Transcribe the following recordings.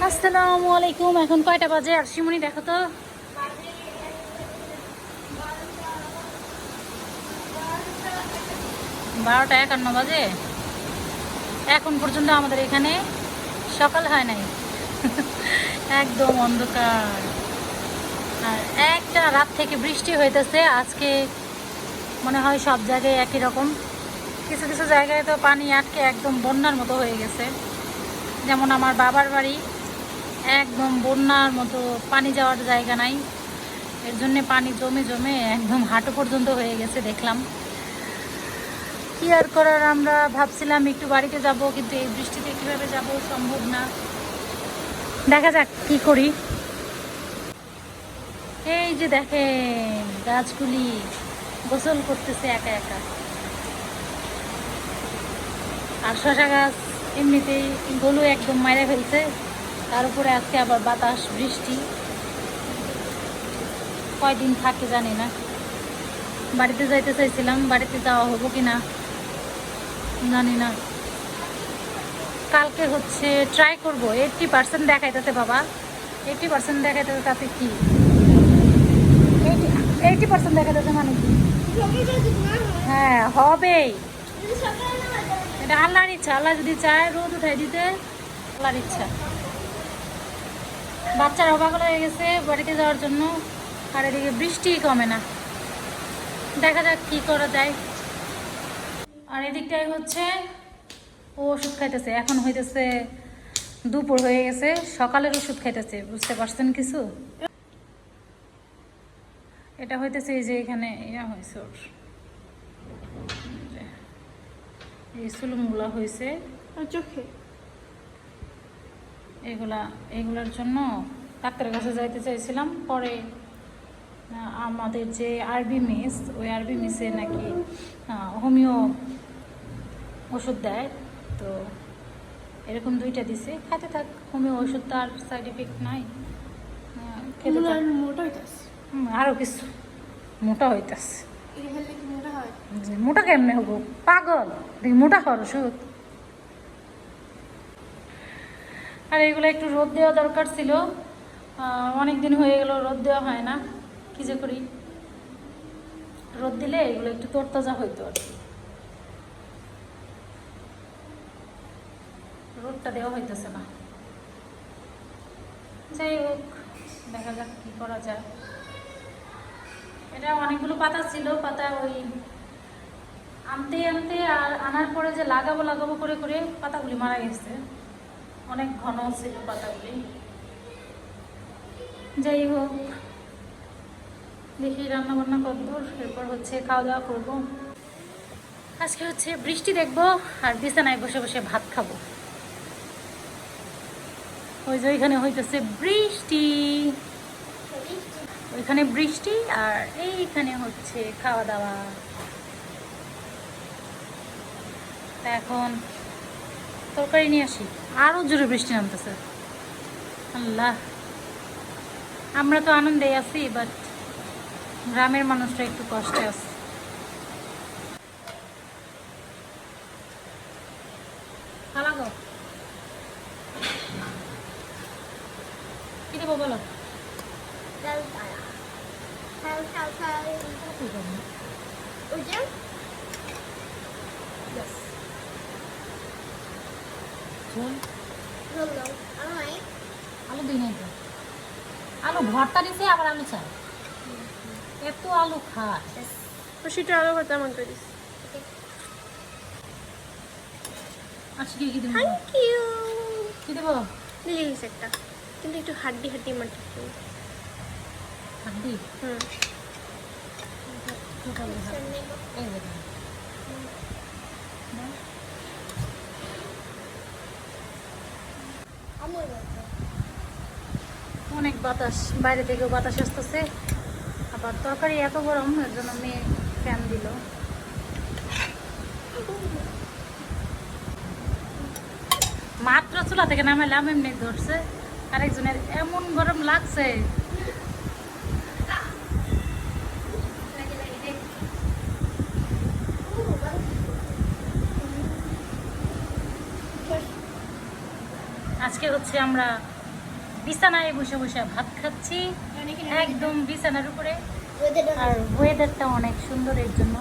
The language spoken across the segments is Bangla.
আসসালামু আলাইকুম। এখন কয়টা বাজে আর শিমুনি দেখো তো। 12:51 বাজে। এখন পর্যন্ত আমাদের এখানে সকাল হয় নাই। একদম অন্ধকার। আর একটা রাত থেকে বৃষ্টি হইতেছে। আজকে মনে হয় সব জায়গায় একই রকম। কিছু কিছু জায়গায় তো পানি আটকে একদম বন্যার মতো হয়ে গেছে। যেমন আমার বাবার বাড়ি, একদম বন্যার মতো, পানি যাওয়ার জায়গা নাই। এর জন্যে পানি জমে জমে একদম হাঁটু পর্যন্ত হয়ে গেছে দেখলাম। কি আর করার, আমরা ভাবছিলাম একটু বাড়িতে যাব, কিন্তু এই বৃষ্টিতে কিভাবে যাব, সম্ভব না। দেখা যাক কি করি। এই যে দেখেন গাছগুলি গোসল করতেছে একা একা। আর শশা গাছ এমনিতেই গলু একদম মাইরে ফেলছে, তার উপরে আজকে আবার বাতাস বৃষ্টি। কয়দিন থাকে জানি না। বাড়িতে যাইতে চাইছিলাম, বাড়িতে যাওয়া হবো কিনা জানি না। কালকে হচ্ছে ট্রাই করবো। 80% দেখাইতেছে বাবা, 80% দেখাইতেছে। তাতে কি 80% দেখাইতেছে মানে কি? হ্যাঁ হবেই, এটা আল্লাহর ইচ্ছা। আল্লাহ যদি চায় রোদ উঠাই দিতে, আল্লাহর ইচ্ছা। বাচ্চারা পাগল হয়ে গেছে বাড়িতে যাওয়ার জন্য, আর এদিকে বৃষ্টি কমে না। দেখা যাক কি করা যায়। আর এদিকটাই হচ্ছে ও ওষুধ খাইতেছে। এখন হইতেছে দুপুর হয়ে গেছে, সকালের ওষুধ খাইতেছে। বুঝতে পারছেন কিছু? এটা হইতেছে এই যে এখানে ইয়া হয়েছে ওর, এই সুলুমগুলা হয়েছে চোখে। এগুলার জন্য ডাক্তারের কাছে যাইতে চাইছিলাম। পরে আমাদের যে আরবি মিস, ওই আরবি মিসে নাকি হোমিও ওষুধ দেয়। তো এরকম 2টা দিছে, খাইতে থাক। হোমিও ওষুধ তার সাইড এফেক্ট নাই, খেতে থাক। আরও কিছু মোটা হইতাছে। মোটা কেমনে হবো পাগল, দেখি মোটা হওয়ার ওষুধ। আর এগুলো একটু রোদ দেওয়া দরকার ছিল, অনেক দিন হয়ে গেল রোদ দেওয়া হয় না। কি যে করি, রোদ দিলে এগুলো একটু তরতাজা হইতো আর কি। রোদটা দেওয়া হইতেছে না। যাই হোক, দেখা যাক কি করা যায়। এটা অনেকগুলো পাতা ছিল, পাতা ওই আনতে আনতে আর আনার পরে যে লাগাবো লাগাবো করে করে পাতাগুলি মারা গেছে। অনেক ঘন ছিল পাতাগুলি। যাই হোক, দেখি রান্না বান্না কতদূর, এরপর হচ্ছে খাওয়া দাওয়া করবো। আজকে হচ্ছে বৃষ্টি দেখবো আর বিছানায় বসে বসে ভাত খাবো। ওই যে ওইখানে হইতেছে বৃষ্টি, ওইখানে বৃষ্টি, আর এইখানে হচ্ছে খাওয়া দাওয়া। এখন তরকারি নিয়ে আসি, আরো জোরে বৃষ্টি নামতেছে। আল্লাহ, আমরা তো আনন্দে আছি, বাট গ্রামের মানুষরা একটু কষ্টে আছে। কি দেবো বলো? আলু দিই নাই তো, আলু ভর্তা দিছে, আবার আলু চাই। এত আলু খায়। সেটা আরো কথা মন করিস। আচ্ছা কি কি দেবো? Thank you. কি দেবো? দিয়ে গেছে একটা, কিন্তু একটু হাড্ডি হাড্ডি মাটি। হাড্ডি? হুম। এই দেখুন, অনেক বাতাস, বাইরে থেকেও বাতাস আসতেছে। আবার তরকারি এত গরম, এর জন্য মেয়ে ফ্যান দিল। মাত্র চুলা থেকে নামাইলাম, এমনি ধরছে। আরেকজনের এমন গরম লাগছে। আজকে হচ্ছে আমরা বিছানায় বসে বসে ভাত খাচ্ছি, একদম বিছানার উপরে। আর ওয়েদারটা অনেক সুন্দর, এর জন্য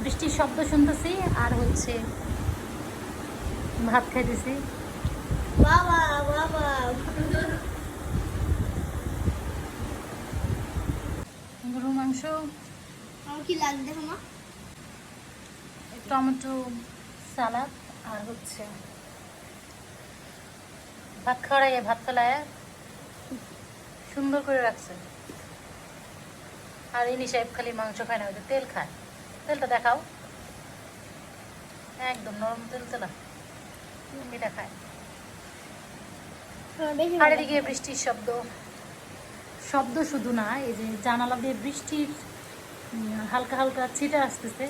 বৃষ্টির শব্দ শুনতেছি আর হচ্ছে ভাত খাইতেছি। বাবা বাবা গরু মাংস, আমার কি লাগবে দেখো মা। টমেটো সালাদ, আর হচ্ছে ভাত খাওয়ার ভাত ফেলায় সুন্দর করে রাখছে। আর ইনি সাহেব খালি মাংস খায় না, ওই যে তেল খায়। তেলটা দেখাও, একদম নরম তেল তেলা, এটা খায়। আর এদিকে বৃষ্টির শব্দ, শব্দ শুধু না, এই যে জানালা দিয়ে বৃষ্টির হালকা হালকা ছিটা আসতেছে,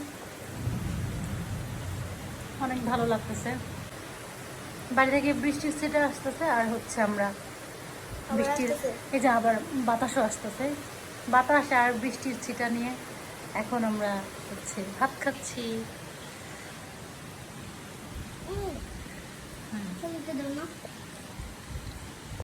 অনেক ভালো লাগতেছে। বাড়ি থেকে বৃষ্টির ছিটা আসতেছে, আর হচ্ছে আমরা বৃষ্টির, এই যে আবার বাতাসও আসতেছে, বাতাস আর বৃষ্টির ছিটা নিয়ে এখন আমরা হচ্ছে ভাত খাচ্ছি। দাও না।